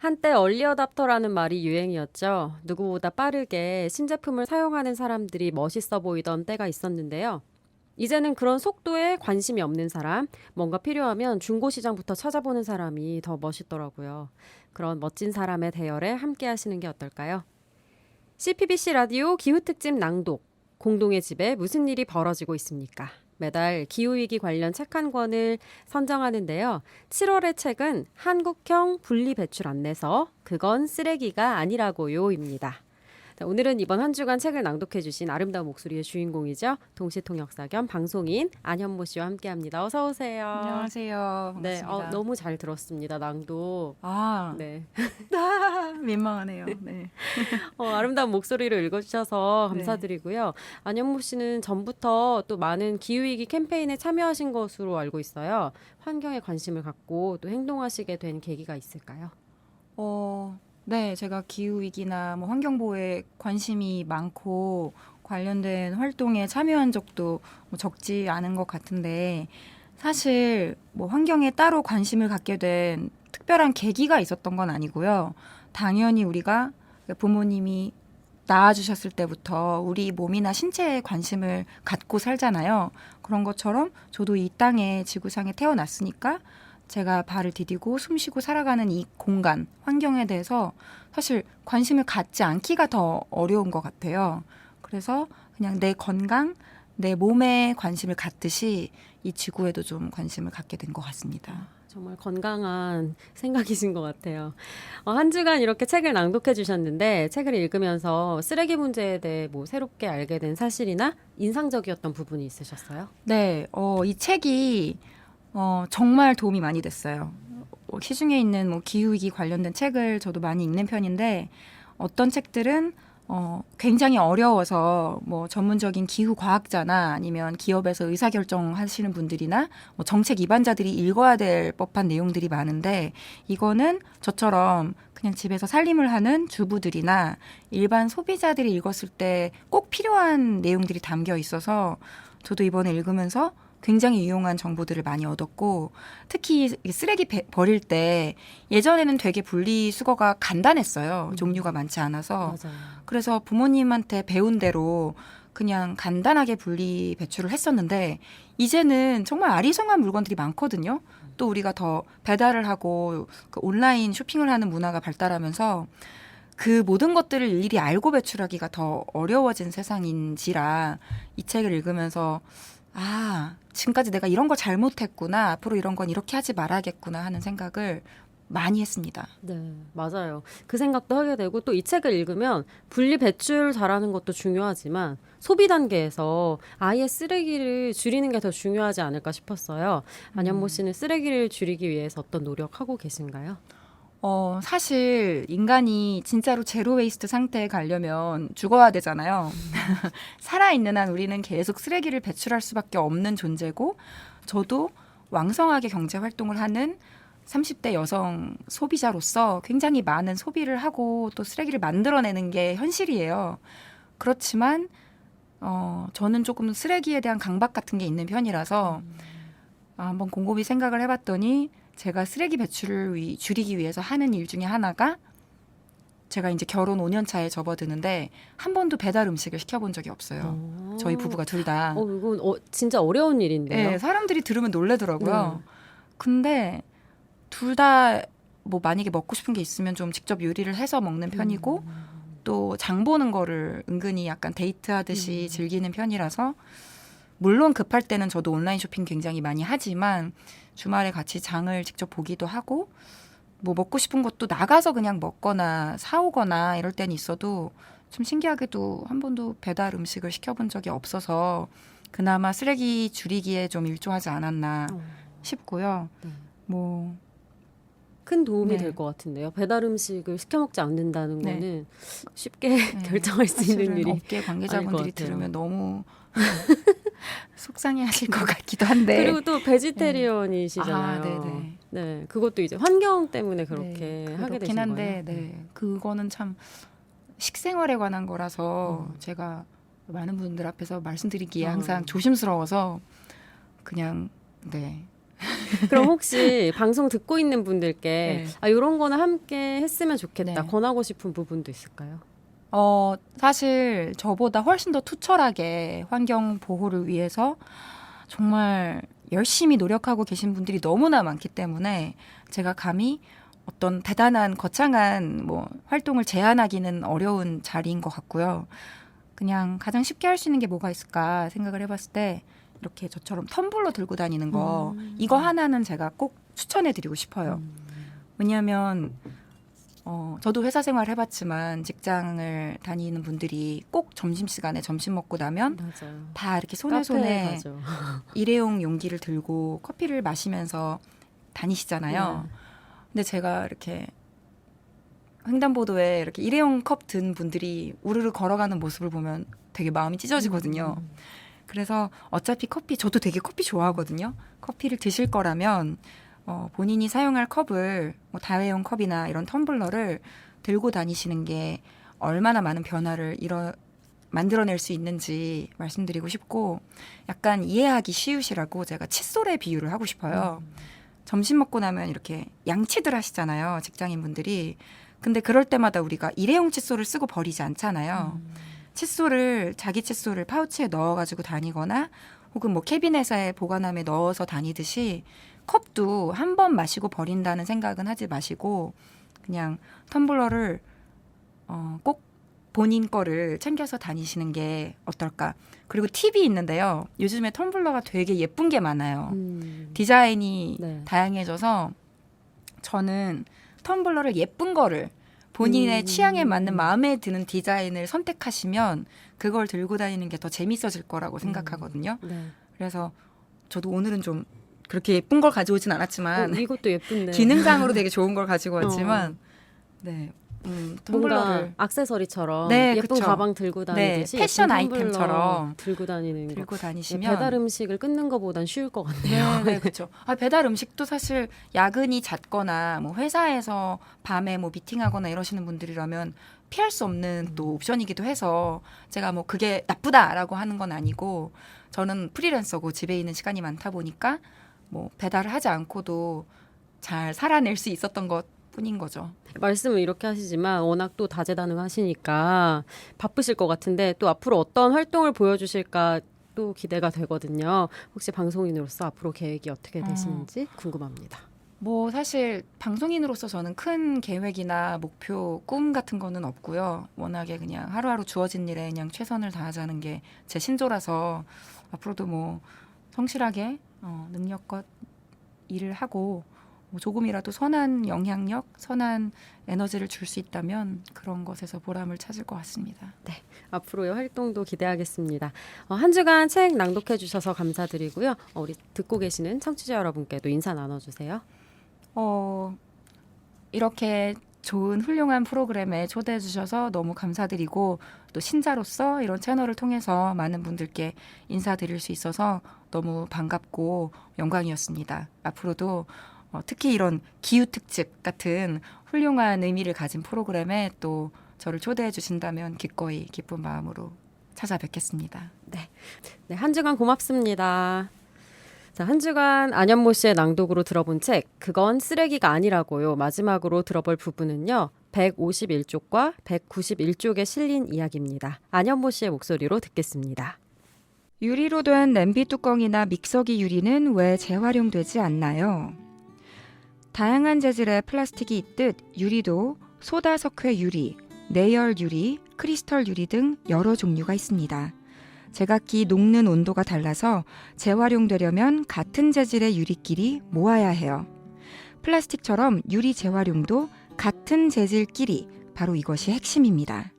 한때 얼리어답터라는 말이 유행이었죠. 누구보다 빠르게 신제품을 사용하는 사람들이 멋있어 보이던 때가 있었는데요. 이제는 그런 속도에 관심이 없는 사람, 뭔가 필요하면 중고시장부터 찾아보는 사람이 더 멋있더라고요. 그런 멋진 사람의 대열에 함께 하시는 게 어떨까요? CPBC 라디오 기후특집 낭독. 공동의 집에 무슨 일이 벌어지고 있습니까? 매달 기후위기 관련 책 한 권을 선정하는데요. 7월의 책은 한국형 분리배출 안내서, 그건 쓰레기가 아니라고요입니다. 오늘은 이번 한 주간 책을 낭독해 주신 아름다운 목소리의 주인공이죠. 동시통역사 겸 방송인 안현모 씨와 함께합니다. 어서 오세요. 안녕하세요. 네, 반갑습니다. 너무 잘 들었습니다. 낭독. 아, 네. 민망하네요. 네. 아름다운 목소리로 읽어주셔서 네. 감사드리고요. 안현모 씨는 전부터 또 많은 기후위기 캠페인에 참여하신 것으로 알고 있어요. 환경에 관심을 갖고 또 행동하시게 된 계기가 있을까요? 네, 제가 기후위기나 뭐 환경보호에 관심이 많고 관련된 활동에 참여한 적도 뭐 적지 않은 것 같은데 사실 뭐 환경에 따로 관심을 갖게 된 특별한 계기가 있었던 건 아니고요. 당연히 우리가 부모님이 낳아주셨을 때부터 우리 몸이나 신체에 관심을 갖고 살잖아요. 그런 것처럼 저도 이 땅에 지구상에 태어났으니까 제가 발을 디디고 숨쉬고 살아가는 이 공간, 환경에 대해서 사실 관심을 갖지 않기가 더 어려운 것 같아요. 그래서 그냥 내 건강, 내 몸에 관심을 갖듯이 이 지구에도 좀 관심을 갖게 된 것 같습니다. 정말 건강한 생각이신 것 같아요. 한 주간 이렇게 책을 낭독해 주셨는데 책을 읽으면서 쓰레기 문제에 대해 뭐 새롭게 알게 된 사실이나 인상적이었던 부분이 있으셨어요? 네, 이 책이 정말 도움이 많이 됐어요. 시중에 있는 뭐 기후위기 관련된 책을 저도 많이 읽는 편인데 어떤 책들은 굉장히 어려워서 뭐 전문적인 기후 과학자나 아니면 기업에서 의사결정 하시는 분들이나 뭐 정책 입안자들이 읽어야 될 법한 내용들이 많은데 이거는 저처럼 그냥 집에서 살림을 하는 주부들이나 일반 소비자들이 읽었을 때 꼭 필요한 내용들이 담겨 있어서 저도 이번에 읽으면서 굉장히 유용한 정보들을 많이 얻었고 특히 쓰레기 버릴 때 예전에는 되게 분리수거가 간단했어요. 종류가 많지 않아서. 맞아요. 그래서 부모님한테 배운 대로 그냥 간단하게 분리 배출을 했었는데 이제는 정말 아리송한 물건들이 많거든요. 또 우리가 더 배달을 하고 그 온라인 쇼핑을 하는 문화가 발달하면서 그 모든 것들을 일일이 알고 배출하기가 더 어려워진 세상인지라 이 책을 읽으면서 지금까지 내가 이런 걸 잘못했구나. 앞으로 이런 건 이렇게 하지 말아야겠구나 하는 생각을 많이 했습니다. 네, 맞아요. 그 생각도 하게 되고 또 이 책을 읽으면 분리 배출 잘하는 것도 중요하지만 소비 단계에서 아예 쓰레기를 줄이는 게 더 중요하지 않을까 싶었어요. 안현모 씨는 쓰레기를 줄이기 위해서 어떤 노력하고 계신가요? 사실 인간이 진짜로 제로 웨이스트 상태에 가려면 죽어야 되잖아요. 살아있는 한 우리는 계속 쓰레기를 배출할 수밖에 없는 존재고 저도 왕성하게 경제 활동을 하는 30대 여성 소비자로서 굉장히 많은 소비를 하고 또 쓰레기를 만들어내는 게 현실이에요. 그렇지만 저는 조금 쓰레기에 대한 강박 같은 게 있는 편이라서 한번 곰곰이 생각을 해봤더니 제가 쓰레기 배출을 줄이기 위해서 하는 일 중에 하나가 제가 이제 결혼 5년 차에 접어드는데 한 번도 배달 음식을 시켜본 적이 없어요. 저희 부부가 둘 다. 이건 진짜 어려운 일인데요. 네, 사람들이 들으면 놀라더라고요. 네. 근데 둘 다 뭐 만약에 먹고 싶은 게 있으면 좀 직접 요리를 해서 먹는 편이고 또 장 보는 거를 은근히 약간 데이트하듯이 즐기는 편이라서 물론 급할 때는 저도 온라인 쇼핑 굉장히 많이 하지만 주말에 같이 장을 직접 보기도 하고 뭐 먹고 싶은 것도 나가서 그냥 먹거나 사오거나 이럴 때는 있어도 좀 신기하게도 한 번도 배달 음식을 시켜본 적이 없어서 그나마 쓰레기 줄이기에 좀 일조하지 않았나 싶고요. 네. 뭐 큰 도움이 네. 될 것 같은데요. 배달 음식을 시켜 먹지 않는다는 네. 거는 쉽게 결정할 수 있는 사실은 일이 업계 아닐 관계자분들이 것 같아요. 들으면 너무 속상해하실 것 같기도 한데. 그리고 또 베지테리언이시잖아요. 네네. 네, 그것도 이제 환경 때문에 그렇게 네, 하게 그렇긴 되신 한데, 거예요. 네, 그거는 참 식생활에 관한 거라서 제가 많은 분들 앞에서 말씀드리기에 항상 조심스러워서 그냥 네 그럼 혹시 방송 듣고 있는 분들께 네. 이런 거는 함께 했으면 좋겠다. 네. 권하고 싶은 부분도 있을까요? 사실 저보다 훨씬 더 투철하게 환경 보호를 위해서 정말 열심히 노력하고 계신 분들이 너무나 많기 때문에 제가 감히 어떤 대단한 거창한 뭐 활동을 제안하기는 어려운 자리인 것 같고요. 그냥 가장 쉽게 할 수 있는 게 뭐가 있을까 생각을 해봤을 때 이렇게 저처럼 텀블러 들고 다니는 거 이거 하나는 제가 꼭 추천해드리고 싶어요. 왜냐하면 저도 회사 생활 해봤지만 직장을 다니는 분들이 꼭 점심시간에 점심 먹고 나면 맞아요. 다 이렇게 카페에 손에 가죠. 일회용 용기를 들고 커피를 마시면서 다니시잖아요. 네. 근데 제가 이렇게 횡단보도에 이렇게 일회용 컵 든 분들이 우르르 걸어가는 모습을 보면 되게 마음이 찢어지거든요. 그래서 어차피 저도 되게 커피 좋아하거든요. 커피를 드실 거라면 본인이 사용할 컵을 뭐 다회용 컵이나 이런 텀블러를 들고 다니시는 게 얼마나 많은 변화를 만들어낼 수 있는지 말씀드리고 싶고 약간 이해하기 쉬우시라고 제가 칫솔에 비유를 하고 싶어요. 점심 먹고 나면 이렇게 양치들 하시잖아요. 직장인분들이. 근데 그럴 때마다 우리가 일회용 칫솔을 쓰고 버리지 않잖아요. 자기 칫솔을 파우치에 넣어가지고 다니거나 혹은 뭐 캐비넷에 보관함에 넣어서 다니듯이 컵도 한 번 마시고 버린다는 생각은 하지 마시고 그냥 텀블러를 꼭 본인 거를 챙겨서 다니시는 게 어떨까. 그리고 팁이 있는데요. 요즘에 텀블러가 되게 예쁜 게 많아요. 디자인이 네. 다양해져서 저는 텀블러를 예쁜 거를 본인의 취향에 맞는 마음에 드는 디자인을 선택하시면 그걸 들고 다니는 게 더 재밌어질 거라고 생각하거든요. 네. 그래서 저도 오늘은 좀 그렇게 예쁜 걸 가져오진 않았지만 이것도 예쁜데. 기능상으로 되게 좋은 걸 가지고 왔지만 네. 뭔가 텀블러를 악세서리처럼 네, 예쁜 그쵸. 가방 들고 다니듯이 네, 패션 예쁜 텀블러 아이템처럼 들고 다니는 거. 들고 다니시면 배달 음식을 끊는 것보단 쉬울 것 같네요. 네, 그렇죠. 배달 음식도 사실 야근이 잦거나 뭐 회사에서 밤에 뭐 미팅하거나 이러시는 분들이라면 피할 수 없는 또 옵션이기도 해서 제가 뭐 그게 나쁘다라고 하는 건 아니고 저는 프리랜서고 집에 있는 시간이 많다 보니까 뭐 배달을 하지 않고도 잘 살아낼 수 있었던 것 뿐인 거죠. 말씀을 이렇게 하시지만 워낙 또 다재다능하시니까 바쁘실 것 같은데 또 앞으로 어떤 활동을 보여주실까 또 기대가 되거든요. 혹시 방송인으로서 앞으로 계획이 어떻게 되시는지 궁금합니다. 뭐 사실 방송인으로서 저는 큰 계획이나 목표, 꿈 같은 거는 없고요. 워낙에 그냥 하루하루 주어진 일에 그냥 최선을 다하자는 게 제 신조라서 앞으로도 뭐 성실하게 능력껏 일을 하고 뭐 조금이라도 선한 영향력, 선한 에너지를 줄 수 있다면 그런 것에서 보람을 찾을 것 같습니다. 앞으로의 활동도 기대하겠습니다. 한 주간 책 낭독해 주셔서 감사드리고요. 우리 듣고 계시는 청취자 여러분께도 인사 나눠주세요. 이렇게 좋은 훌륭한 프로그램에 초대해 주셔서 너무 감사드리고 또 신자로서 이런 채널을 통해서 많은 분들께 인사드릴 수 있어서 너무 반갑고 영광이었습니다. 앞으로도 특히 이런 기후 특집 같은 훌륭한 의미를 가진 프로그램에 또 저를 초대해 주신다면 기꺼이 기쁜 마음으로 찾아뵙겠습니다. 네, 한 주간 고맙습니다. 자, 한 주간 안현모 씨의 낭독으로 들어본 책 그건 쓰레기가 아니라고요. 마지막으로 들어볼 부분은요. 151쪽과 191쪽에 실린 이야기입니다. 안현모 씨의 목소리로 듣겠습니다. 유리로 된 냄비 뚜껑이나 믹서기 유리는 왜 재활용되지 않나요? 다양한 재질의 플라스틱이 있듯 유리도 소다 석회 유리, 내열 유리, 크리스털 유리 등 여러 종류가 있습니다. 제각기 녹는 온도가 달라서 재활용되려면 같은 재질의 유리끼리 모아야 해요. 플라스틱처럼 유리 재활용도 같은 재질끼리, 바로 이것이 핵심입니다.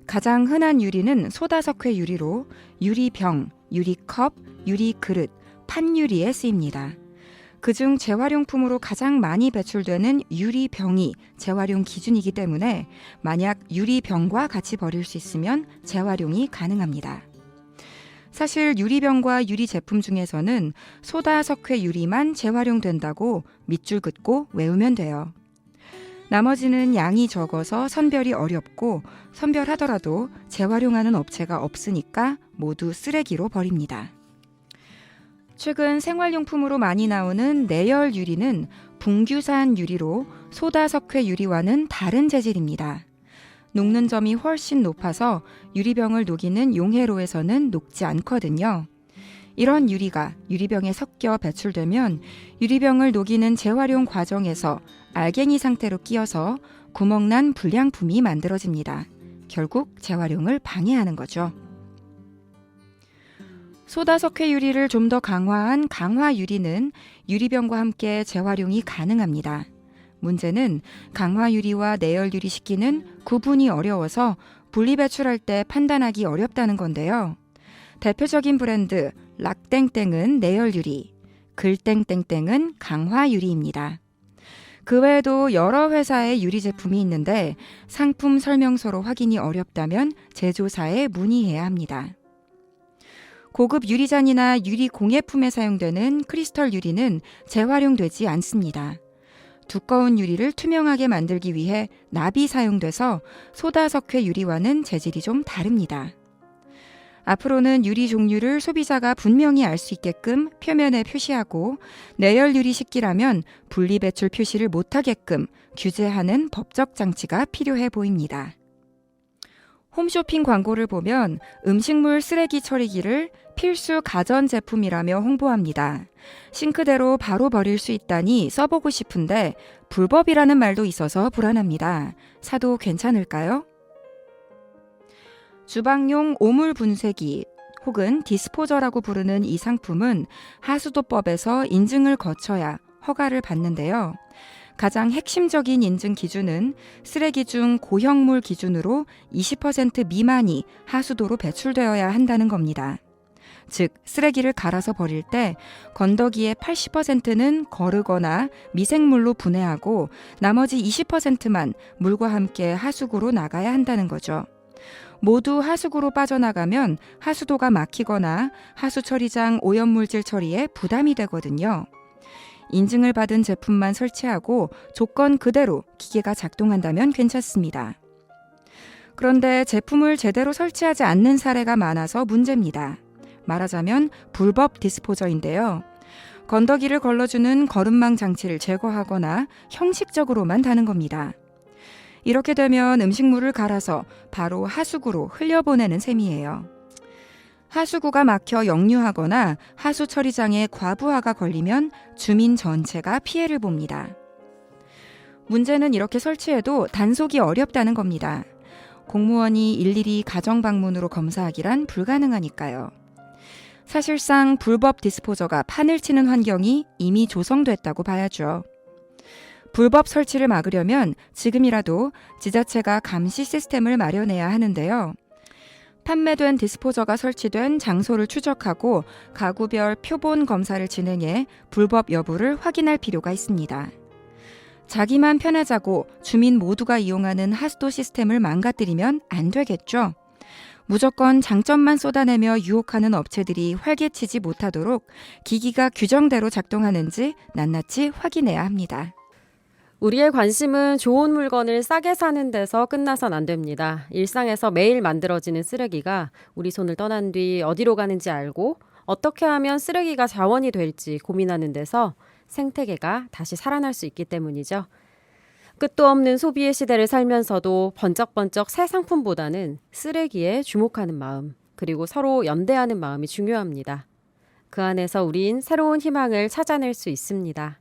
가장 흔한 유리는 소다석회 유리로 유리병, 유리컵, 유리그릇, 판유리에 쓰입니다. 그중 재활용품으로 가장 많이 배출되는 유리병이 재활용 기준이기 때문에 만약 유리병과 같이 버릴 수 있으면 재활용이 가능합니다. 사실 유리병과 유리 제품 중에서는 소다석회 유리만 재활용된다고 밑줄 긋고 외우면 돼요. 나머지는 양이 적어서 선별이 어렵고 선별하더라도 재활용하는 업체가 없으니까 모두 쓰레기로 버립니다. 최근 생활용품으로 많이 나오는 내열 유리는 붕규산 유리로 소다석회 유리와는 다른 재질입니다. 녹는 점이 훨씬 높아서 유리병을 녹이는 용해로에서는 녹지 않거든요. 이런 유리가 유리병에 섞여 배출되면 유리병을 녹이는 재활용 과정에서 알갱이 상태로 끼어서 구멍난 불량품이 만들어집니다. 결국 재활용을 방해하는 거죠. 소다석회 유리를 좀 더 강화한 강화 유리는 유리병과 함께 재활용이 가능합니다. 문제는 강화 유리와 내열 유리 식기는 구분이 어려워서 분리 배출할 때 판단하기 어렵다는 건데요. 대표적인 브랜드 락땡땡은 내열 유리, 글땡땡땡은 강화 유리입니다. 그 외에도 여러 회사의 유리 제품이 있는데 상품 설명서로 확인이 어렵다면 제조사에 문의해야 합니다. 고급 유리잔이나 유리 공예품에 사용되는 크리스털 유리는 재활용되지 않습니다. 두꺼운 유리를 투명하게 만들기 위해 납이 사용돼서 소다석회 유리와는 재질이 좀 다릅니다. 앞으로는 유리 종류를 소비자가 분명히 알 수 있게끔 표면에 표시하고 내열 유리 식기라면 분리 배출 표시를 못하게끔 규제하는 법적 장치가 필요해 보입니다. 홈쇼핑 광고를 보면 음식물 쓰레기 처리기를 필수 가전제품이라며 홍보합니다. 싱크대로 바로 버릴 수 있다니 써보고 싶은데 불법이라는 말도 있어서 불안합니다. 사도 괜찮을까요? 주방용 오물 분쇄기 혹은 디스포저라고 부르는 이 상품은 하수도법에서 인증을 거쳐야 허가를 받는데요. 가장 핵심적인 인증 기준은 쓰레기 중 고형물 기준으로 20% 미만이 하수도로 배출되어야 한다는 겁니다. 즉, 쓰레기를 갈아서 버릴 때 건더기의 80%는 거르거나 미생물로 분해하고 나머지 20%만 물과 함께 하수구로 나가야 한다는 거죠. 모두 하수구로 빠져나가면 하수도가 막히거나 하수처리장 오염물질 처리에 부담이 되거든요. 인증을 받은 제품만 설치하고 조건 그대로 기계가 작동한다면 괜찮습니다. 그런데 제품을 제대로 설치하지 않는 사례가 많아서 문제입니다. 말하자면 불법 디스포저인데요. 건더기를 걸러주는 거름망 장치를 제거하거나 형식적으로만 다는 겁니다. 이렇게 되면 음식물을 갈아서 바로 하수구로 흘려보내는 셈이에요. 하수구가 막혀 역류하거나 하수 처리장에 과부하가 걸리면 주민 전체가 피해를 봅니다. 문제는 이렇게 설치해도 단속이 어렵다는 겁니다. 공무원이 일일이 가정 방문으로 검사하기란 불가능하니까요. 사실상 불법 디스포저가 판을 치는 환경이 이미 조성됐다고 봐야죠. 불법 설치를 막으려면 지금이라도 지자체가 감시 시스템을 마련해야 하는데요. 판매된 디스포저가 설치된 장소를 추적하고 가구별 표본 검사를 진행해 불법 여부를 확인할 필요가 있습니다. 자기만 편하자고 주민 모두가 이용하는 하수도 시스템을 망가뜨리면 안 되겠죠. 무조건 장점만 쏟아내며 유혹하는 업체들이 활개치지 못하도록 기기가 규정대로 작동하는지 낱낱이 확인해야 합니다. 우리의 관심은 좋은 물건을 싸게 사는 데서 끝나선 안 됩니다. 일상에서 매일 만들어지는 쓰레기가 우리 손을 떠난 뒤 어디로 가는지 알고 어떻게 하면 쓰레기가 자원이 될지 고민하는 데서 생태계가 다시 살아날 수 있기 때문이죠. 끝도 없는 소비의 시대를 살면서도 번쩍번쩍 새 상품보다는 쓰레기에 주목하는 마음, 그리고 서로 연대하는 마음이 중요합니다. 그 안에서 우린 새로운 희망을 찾아낼 수 있습니다.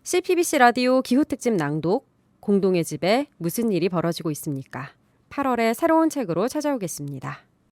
CPBC 라디오 기후특집 낭독, 공동의 집에 무슨 일이 벌어지고 있습니까? 8월에 새로운 책으로 찾아오겠습니다.